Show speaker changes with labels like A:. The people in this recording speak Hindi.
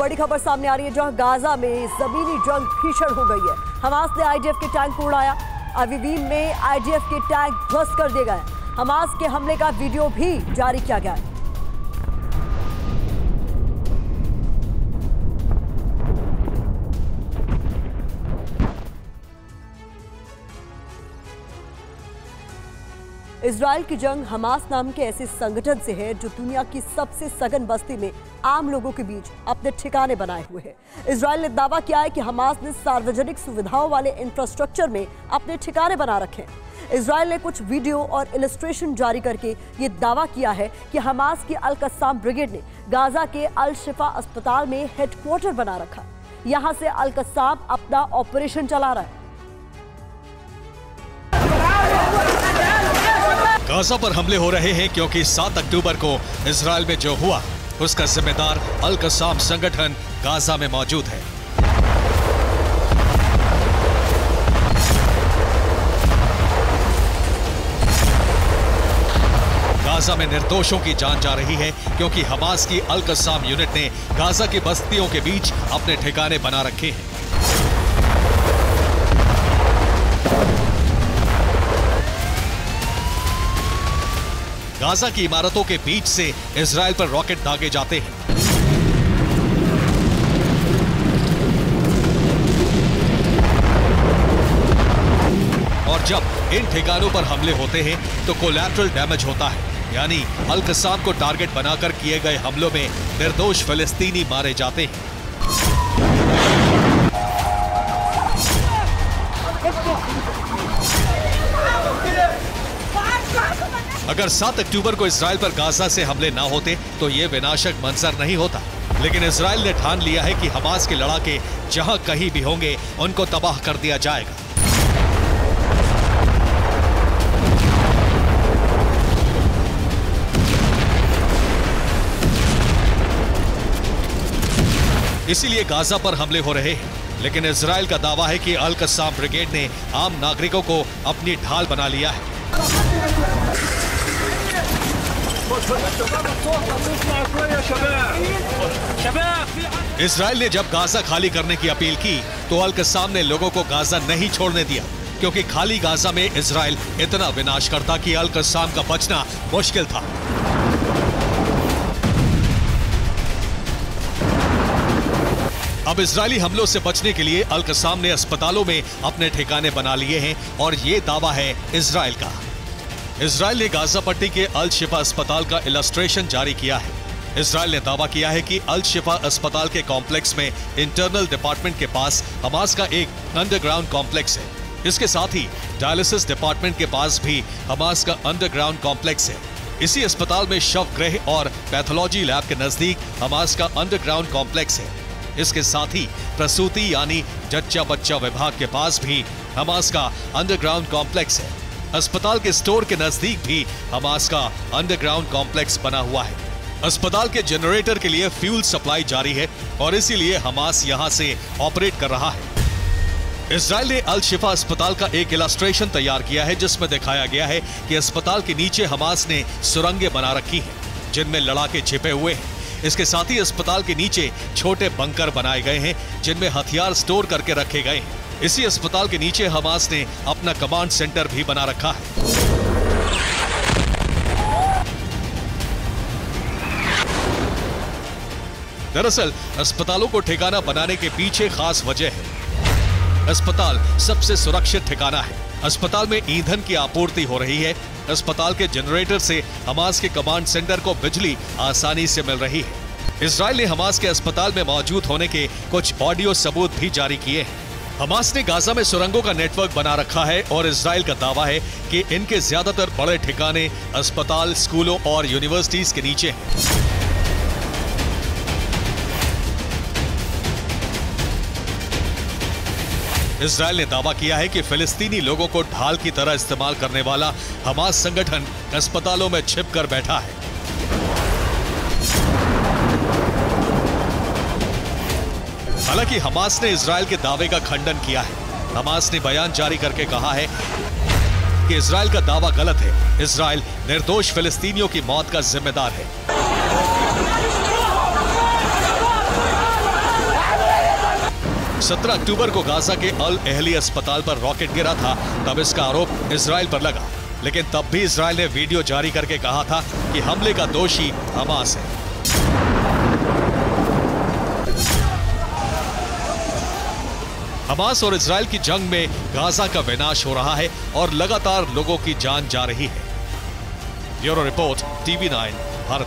A: बड़ी खबर सामने आ रही है, जहां गाजा में जमीनी जंग भीषण हो गई है। हमास ने आईडीएफ के टैंक को उड़ाया। अवीवीम में आईडीएफ के टैंक ध्वस्त कर दिए गए। हमास के हमले का वीडियो भी जारी किया गया है। इजराइल की जंग हमास नाम के ऐसे संगठन से है जो दुनिया की सबसे सघन बस्ती में आम लोगों के बीच अपने ठिकाने बनाए हुए है। इजराइल ने दावा किया है कि हमास ने सार्वजनिक सुविधाओं वाले इंफ्रास्ट्रक्चर में अपने ठिकाने बना रखे हैं। इजराइल ने कुछ वीडियो और इलस्ट्रेशन जारी करके ये दावा किया है कि हमास की अल कस्साम ब्रिगेड ने गाजा के अल शिफा अस्पताल में हेडक्वार्टर बना रखा। यहां से अल कस्साम अपना ऑपरेशन चला रहा है।
B: गाजा पर हमले हो रहे हैं क्योंकि 7 अक्टूबर को इजराइल में जो हुआ उसका जिम्मेदार अल कस्साम संगठन गाजा में मौजूद है। गाजा में निर्दोषों की जान जा रही है क्योंकि हमास की अल कस्साम यूनिट ने गाजा की बस्तियों के बीच अपने ठिकाने बना रखे हैं। गाजा की इमारतों के बीच से इजराइल पर रॉकेट दागे जाते हैं। और जब इन ठिकानों पर हमले होते हैं तो कोलैटरल डैमेज होता है, यानी अल कस्साम को टारगेट बनाकर किए गए हमलों में निर्दोष फिलिस्तीनी मारे जाते हैं। अगर 7 अक्टूबर को इजराइल पर गाजा से हमले ना होते तो ये विनाशक मंजर नहीं होता, लेकिन इजराइल ने ठान लिया है कि हमास के लड़ाके जहां कहीं भी होंगे उनको तबाह कर दिया जाएगा। इसीलिए गाजा पर हमले हो रहे हैं, लेकिन इजराइल का दावा है कि अल कस्साम ब्रिगेड ने आम नागरिकों को अपनी ढाल बना लिया है। इजराइल ने जब गाजा खाली करने की अपील की तो अल कस्साम ने लोगों को गाजा नहीं छोड़ने दिया, क्योंकि खाली गाजा में इजराइल इतना विनाश करता कि अल कस्साम का बचना मुश्किल था। अब इजरायली हमलों से बचने के लिए अल कस्साम ने अस्पतालों में अपने ठिकाने बना लिए हैं और ये दावा है इजराइल का। इजराइल ने गाजा पट्टी के अल शिफा अस्पताल का इलस्ट्रेशन जारी किया है। इजराइल ने दावा किया है कि अल शिफा अस्पताल के कॉम्प्लेक्स में इंटरनल डिपार्टमेंट के पास हमास का एक अंडरग्राउंड कॉम्प्लेक्स है। इसके साथ ही डायलिसिस डिपार्टमेंट के पास भी हमास का अंडरग्राउंड कॉम्प्लेक्स है। इसी अस्पताल में शव गृह और पैथोलॉजी लैब के नजदीक हमास का अंडरग्राउंड कॉम्प्लेक्स है। इसके साथ ही प्रसूति यानी जच्चा बच्चा विभाग के पास भी हमास का अंडरग्राउंड कॉम्प्लेक्स है। अस्पताल के स्टोर के नजदीक भी हमास का अंडरग्राउंड कॉम्प्लेक्स बना हुआ है। अस्पताल के जनरेटर के लिए फ्यूल सप्लाई जारी है और इसीलिए हमास यहां से ऑपरेट कर रहा है। इजराइल ने अल शिफा अस्पताल का एक इलस्ट्रेशन तैयार किया है जिसमें दिखाया गया है कि अस्पताल के नीचे हमास ने सुरंगें बना रखी हैं जिनमें लड़ाके छिपे हुए हैं। इसके साथ ही अस्पताल के नीचे छोटे बंकर बनाए गए हैं जिनमें हथियार स्टोर करके रखे गए हैं। इसी अस्पताल के नीचे हमास ने अपना कमांड सेंटर भी बना रखा है। दरअसल अस्पतालों को ठिकाना बनाने के पीछे खास वजह है। अस्पताल सबसे सुरक्षित ठिकाना है। अस्पताल में ईंधन की आपूर्ति हो रही है। अस्पताल के जनरेटर से हमास के कमांड सेंटर को बिजली आसानी से मिल रही है। इजराइल ने हमास के अस्पताल में मौजूद होने के कुछ ऑडियो सबूत भी जारी किए हैं। हमास ने गाजा में सुरंगों का नेटवर्क बना रखा है और इजराइल का दावा है कि इनके ज्यादातर बड़े ठिकाने अस्पताल, स्कूलों और यूनिवर्सिटीज के नीचे हैं। इजराइल ने दावा किया है कि फिलिस्तीनी लोगों को ढाल की तरह इस्तेमाल करने वाला हमास संगठन अस्पतालों में छिपकर बैठा है। हालांकि हमास ने इजराइल के दावे का खंडन किया है। हमास ने बयान जारी करके कहा है कि इजराइल का दावा गलत है। इजराइल निर्दोष फिलिस्तीनियों की मौत का जिम्मेदार है। 17 अक्टूबर को गाजा के अल अहली अस्पताल पर रॉकेट गिरा था, तब इसका आरोप इजराइल पर लगा। लेकिन तब भी इजराइल ने वीडियो जारी करके कहा था कि हमले का दोषी हमास है। हमास और इजराइल की जंग में गाजा का विनाश हो रहा है और लगातार लोगों की जान जा रही है। Bureau report, TV9 Bharat.